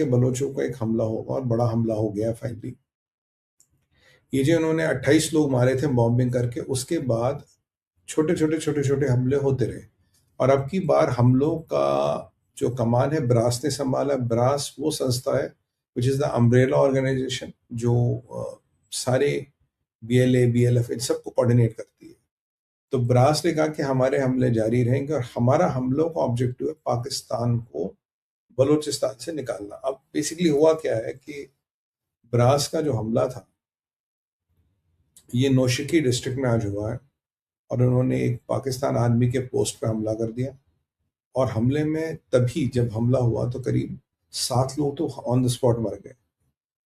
के बलोचों का एक हमला होगा और बड़ा हमला हो गया फाइनली। ये जो उन्होंने 28 लोग मारे थे बॉम्बिंग करके, उसके बाद छोटे छोटे हमले होते रहे। और अब की बार हमलों का जो कमान है ब्रास ने संभाला। ब्रास वो संस्था है which is the umbrella organisation जो सारे बीएलए बीएलएफ इन सबको कोऑर्डिनेट करती है। तो ब्रास ने कहा कि हमारे हमले जारी रहेंगे और हमारा हमलों का ऑब्जेक्टिव है पाकिस्तान को बलूचिस्तान से निकालना। अब बेसिकली हुआ क्या है कि ब्रास का जो हमला था ये नौशकी डिस्ट्रिक्ट में आज हुआ है और उन्होंने एक पाकिस्तान आर्मी के पोस्ट पे हमला कर दिया। और हमले में तभी जब हमला हुआ तो करीब 7 लोग तो ऑन द स्पॉट मर गए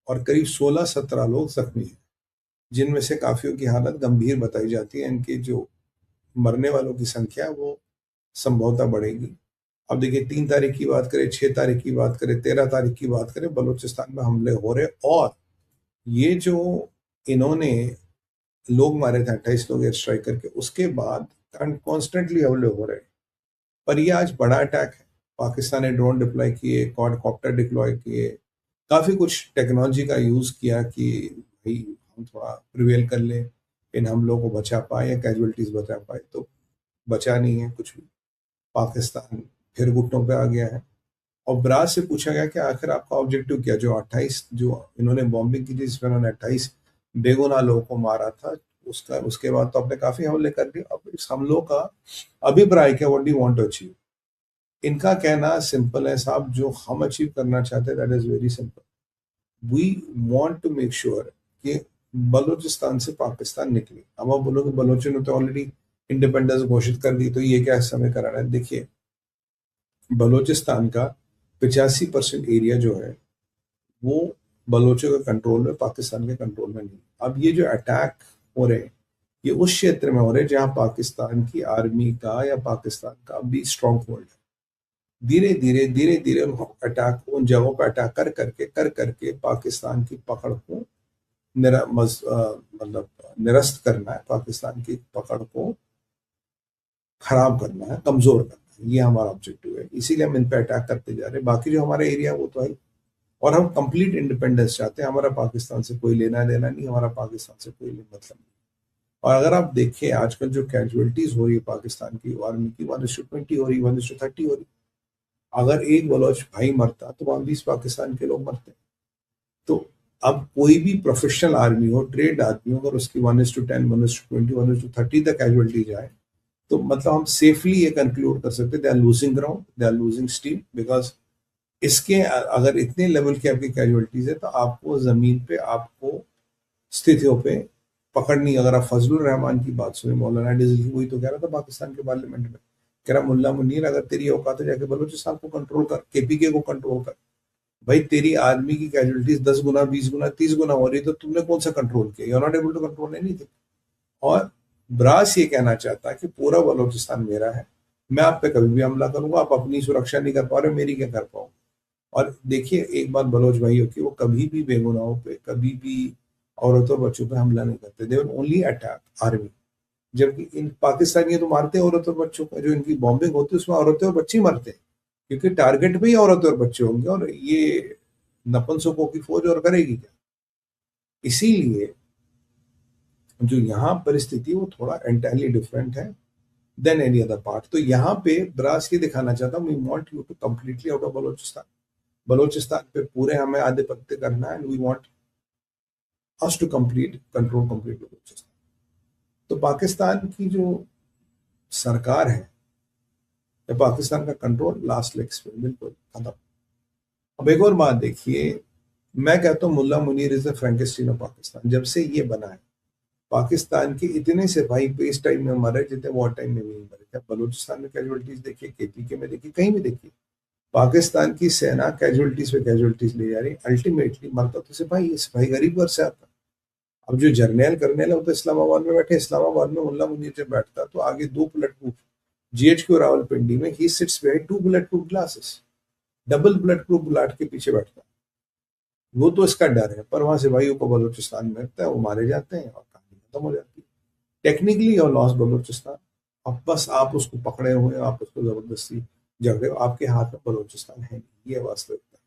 और करीब 16-17 लोग जख्मी हैं, जिनमें से काफियों की हालत गंभीर बताई जाती है। इनके जो मरने वालों की संख्या वो संभवतः बढ़ेगी। अब देखिए 3 तारीख की बात करें, 6 तारीख की बात करें, 13 तारीख की बात करें, बलूचिस्तान में हमले हो रहे। और ये जो इन्होंने लोग मारे थे 28 लोग एयर स्ट्राइक करके, उसके बाद कॉन्स्टेंटली हमले हो रहे। पर ये आज बड़ा अटैक है। पाकिस्तान ने ड्रोन डिप्लॉय किए, क्वाडकॉप्टर डिप्लॉय किए, काफी कुछ टेक्नोलॉजी का यूज किया कि भाई हम थोड़ा प्रिवेल कर ले, इन हमलों को बचा पाए या कैजुअलिटीज बचा पाए। तो बचा नहीं है कुछ भी। पाकिस्तान फिर घुटनों पे आ गया है। और ब्रास से पूछा गया कि आखिर आपका ऑब्जेक्टिव क्या, जो 28 जो इन्होंने बॉम्बिंग की थी जिसमें उन्होंने 28 बेगुनाह लोगों को मारा था, उसका उसके बाद तो आपने काफी हमले कर दिए। अब इस हमलों का अभिप्राय क्या, what do you want to achieve? इनका कहना सिंपल है साहब, जो हम अचीव करना चाहते हैं that is very simple. We want to make sure कि बलूचिस्तान से पाकिस्तान निकले। अब आप बोलोगे बलोचों ने तो ऑलरेडी इंडिपेंडेंस घोषित कर दी, तो ये क्या समय कराना है? देखिए, बलूचिस्तान का 85% एरिया जो है वो बलोचों के कंट्रोल में, पाकिस्तान के कंट्रोल में नहीं। अब ये जो अटैक हो रहे हैं ये उस क्षेत्र में हो रहे हैं जहां पाकिस्तान की आर्मी का या पाकिस्तान का भी स्ट्रॉन्ग होल्ड है। धीरे धीरे अटैक उन जगहों पर अटैक कर करके पाकिस्तान की पकड़ को मतलब निरस्त करना है, पाकिस्तान की पकड़ को खराब करना है, कमजोर करना है। ये हमारा ऑब्जेक्टिव है, इसीलिए हम इन पे अटैक करते जा रहे हैं। बाकी जो हमारा एरिया वो तो है। और हम कंप्लीट इंडिपेंडेंस चाहते हैं। हमारा पाकिस्तान से कोई लेना देना नहीं, हमारा पाकिस्तान से कोई मतलब नहीं। और अगर आप देखें आजकल जो कैजुअलिटीज हो रही है पाकिस्तान की आर्मी की, 1:20 हो रही, 1:30 हो रही। अगर एक बलोच भाई मरता तो वहां 20 पाकिस्तान के लोग मरते। तो अब कोई भी प्रोफेशनल आर्मी हो, ट्रेड आदमी हो, अगर उसकी 1:10, 1:20, 1:30 तक कैजुअलिटी जाए तो मतलब हम सेफली ये कंक्लूड कर सकते हैं they are losing ground, they are losing steam. Because इसके अगर इतने लेवल की आपकी कैजुअलिटीज है तो आपको जमीन पे आपको स्थितियों पे पकड़नी। अगर आप फजलुर रहमान की बात सुने, मौलाना डिजल की, वही तो कह रहा था पाकिस्तान के पार्लियामेंट में, कह रहा मुल्ला मुनीर अगर तेरी औकात है जाके बलूचिस्तान को कंट्रोल कर, केपीके को कंट्रोल कर। भाई तेरी आर्मी की कैजुअलिटीज 10 गुना, 20 गुना, 30 गुना हो रही, तो तुमने कौन सा कंट्रोल किया? You are not able to control anything. और ब्रास ये कहना चाहता है कि पूरा बलूचिस्तान मेरा है, मैं आप पे कभी भी हमला करूंगा, आप अपनी सुरक्षा नहीं कर पा रहे, मेरी क्या कर पाऊंगा? और देखिए एक बात बलोच भाइयों की, वो कभी भी बेगुनाहों पे, कभी भी औरतों और बच्चों पे हमला नहीं करते। They will only attack army. जबकि इन पाकिस्तानी तो मारते हैं औरतों और बच्चों को। जो इनकी बॉम्बिंग होती है उसमें औरतें और बच्चे ही मरते हैं, क्योंकि टारगेट पे ही औरतें और बच्चे होंगे। और ये नपुंसकों की फौज और करेगी क्या? इसीलिए जो यहाँ परिस्थिति है वो थोड़ा एंटायरली डिफरेंट है देन एनी अदर पार्ट। तो यहाँ पे ब्रास ये दिखाना चाहता हूँ, we want you to completely out of Balochistan. Balochistan पे पूरे हमें आधे पत्ते करना है, and we want us to complete control complete Balochistan. तो पाकिस्तान की जो सरकार है या पाकिस्तान का कंट्रोल लास्ट लेग्स पे बिल्कुल खत्म। अब एक और बात देखिए, मैं कहता हूँ Mulla Munir is the Frankenstein of Pakistan. जब से ये बना है, पाकिस्तान के इतने सिपाही पेस टाइम में मरे जितने वॉर टाइम में नहीं मरे। क्या बलूचिस्तान में कैजुअलिटीज देखिए, केपीके में देखिए, कहीं भी देखिए, पाकिस्तान की सेना कैजुअलिटीज पे कैजुअलिटीज ले जा रही। अल्टीमेटली मरता तो सिपाही है, सिपाही गरीब घर से आता। अब जो जर्नैल करनेल है वो तो इस्लामाबाद में बैठे। इस्लामाबाद में मुल्ला मुनीर जब बैठता तो आगे 2 बुलेट प्रूफ जीएचक्यू रावलपिंडी में he sits behind 2 bullet proof glasses, double bullet proof bullet के पीछे बैठता। वो तो इसका डर है, पर वहां सिपाहियों को बलूचिस्तान में लगता है, वो मारे जाते हैं और कहानी खत्म हो जाती है। टेक्निकली और लॉस बलूचिस्तान। अब बस आप उसको पकड़े हुए, आप उसको जबरदस्ती झगड़े हो, आपके हाथ में बलूचिस्तान है नहीं। ये वास्तविकता है।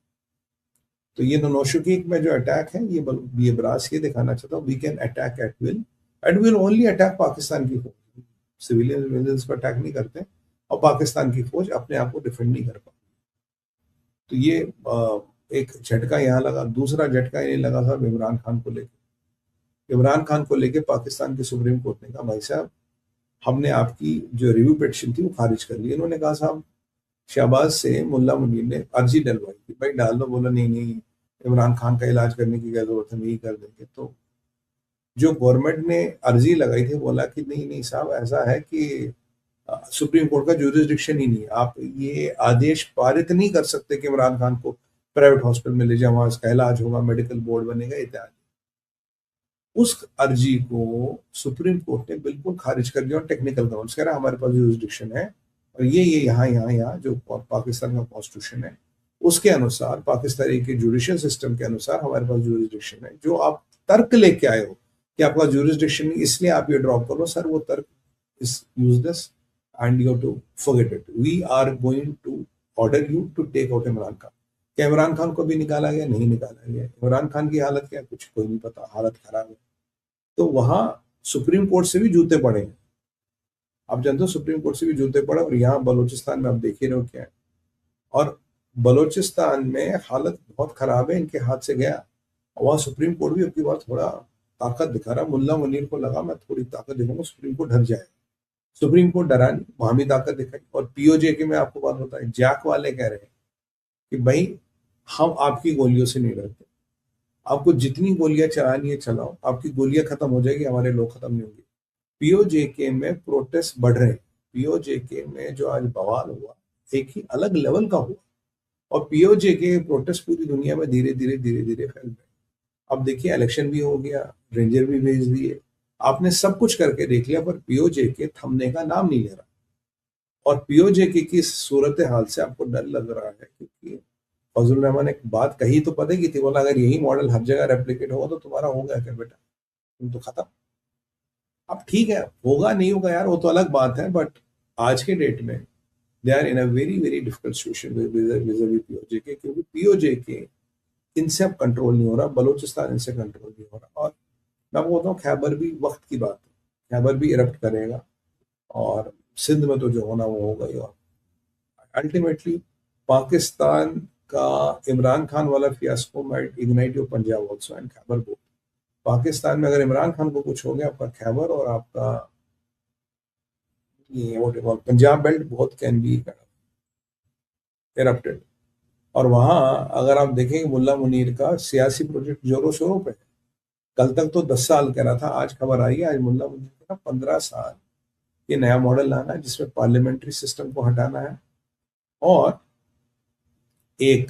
तो ये नौशुकीक में जो अटैक है, ये ब्रास ये दिखाना चाहता हूँ, we can attack at will and will only attack Pakistan की फौज, सिविलियंस को अटैक नहीं करते, और पाकिस्तान की फौज अपने आप को डिफेंड नहीं कर पाती। तो ये एक झटका यहाँ लगा। दूसरा झटका ये लगा था इमरान खान को लेकर। इमरान खान को लेकर पाकिस्तान की सुप्रीम कोर्ट ने कहा, भाई साहब हमने आपकी जो रिव्यू पिटिशन थी वो खारिज कर ली। इन्होंने कहा साहब शहबाज से मुल्ला मुनीर ने अर्जी डलवाई थी, भाई डाल दो, बोला नहीं नहीं इमरान खान का इलाज करने की क्या जरूरत है, नहीं कर देंगे। तो जो गवर्नमेंट ने अर्जी लगाई थी बोला कि नहीं नहीं साहब ऐसा है कि सुप्रीम कोर्ट का ज्यूरिसडिक्शन ही नहीं है, आप ये आदेश पारित नहीं कर सकते कि इमरान खान को प्राइवेट हॉस्पिटल में ले जाओ, वहां इसका इलाज होगा, मेडिकल बोर्ड बनेगा इत्यादि। उस अर्जी को सुप्रीम कोर्ट ने बिल्कुल खारिज कर दिया और टेक्निकल ग्राउंड्स कह रहा है हमारे पास ज्यूरिसडिक्शन है, और ये यहाँ जो पाकिस्तान का कॉन्स्टिट्यूशन है उसके अनुसार, पाकिस्तानी के जुडिशियल सिस्टम के अनुसार हमारे पास ज्यूरिसडिक्शन है। जो आप तर्क लेके आए हो कि आपका ज्यूरिसडिक्शन नहीं इसलिए आप ये ड्रॉप करो, सर वो तर्क is useless and you have to forget it. We are going to order you to take out Imran Khan. क्या इमरान खान को भी निकाला गया? नहीं निकाला गया। इमरान खान की हालत क्या, कुछ कोई नहीं पता, हालत खराब है। तो वहां सुप्रीम कोर्ट से भी जूते पड़े हैं, आप जानते हो सुप्रीम कोर्ट से भी जूते पड़े, और यहाँ बलूचिस्तान में आप देख ही रहे हो क्या है। और बलूचिस्तान में हालत बहुत खराब है, इनके हाथ से गया। वहां सुप्रीम कोर्ट भी अपनी बार थोड़ा ताकत दिखा रहा। मुल्ला मुनीर को लगा मैं थोड़ी ताकत दिखाऊंगा, सुप्रीम कोर्ट डर जाएगा। सुप्रीम कोर्ट डरा नहीं, वहां भी ताकत दिखाई। और पीओजे के में आपको बात बताएं, जैक वाले कह रहे हैं कि भाई हम आपकी गोलियों से नहीं डरते, आपको जितनी गोलियां चलानी है चलाओ, आपकी गोलियां खत्म हो जाएगी, हमारे लोग खत्म नहीं होंगे। पीओजेके में प्रोटेस्ट बढ़ रहे हैं। पीओजेके में जो आज बवाल हुआ एक ही अलग लेवल का हुआ, और पीओजेके प्रोटेस्ट पूरी दुनिया में धीरे धीरे धीरे धीरे फैल रहे। अब देखिए इलेक्शन भी हो गया, रेंजर भी भेज दिए, आपने सब कुछ करके देख लिया, पर पीओजेके थमने का नाम नहीं ले रहा। और पीओजेके की सूरत हाल से आपको डर लग रहा है, क्योंकि फजल रहमान ने एक बात कही तो पता की थी, बोला अगर यही मॉडल हर जगह रेप्लिकेट होगा तो तुम्हारा हो गया क्या बेटा, तुम तो खत्म। अब ठीक है होगा नहीं होगा यार वो तो अलग बात है, बट आज के डेट में they are in a very very difficult situation with POJK, क्योंकि पीओजेके इनसे अब कंट्रोल नहीं हो रहा, बलूचिस्तान इनसे कंट्रोल नहीं हो रहा। और मैं आपको बताऊँ खैबर भी वक्त की बात है, खैबर भी इरप्ट करेगा, और सिंध में तो जो होना वो होगा ही। और अल्टीमेटली पाकिस्तान का इमरान खान वाला fiasco might ignite your Punjab also and Khyber both. Pakistan में अगर इमरान खान को कुछ हो गया, आपका खैबर और आपका ये व्हाट पंजाब बेल्ट बहुत कैन बी इरप्टेड। और वहां अगर आप देखेंगे मुल्ला मुनीर का सियासी प्रोजेक्ट जोरों शोरों पे, कल तक तो 10 साल कह रहा था, आज खबर आई है आज मुल्ला मुनीर का 15 साल ये नया मॉडल लाना है जिसमें पार्लियामेंट्री सिस्टम को हटाना है और एक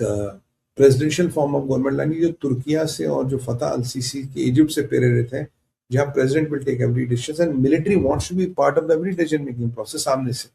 प्रेसिडेंशियल फॉर्म ऑफ गवर्नमेंट लानी, जो तुर्किया से और जो फतह अल सीसी के इजिप्ट से प्रेरित है, जहां president will take every decision and military wants to be part of the every decision making process सामने से।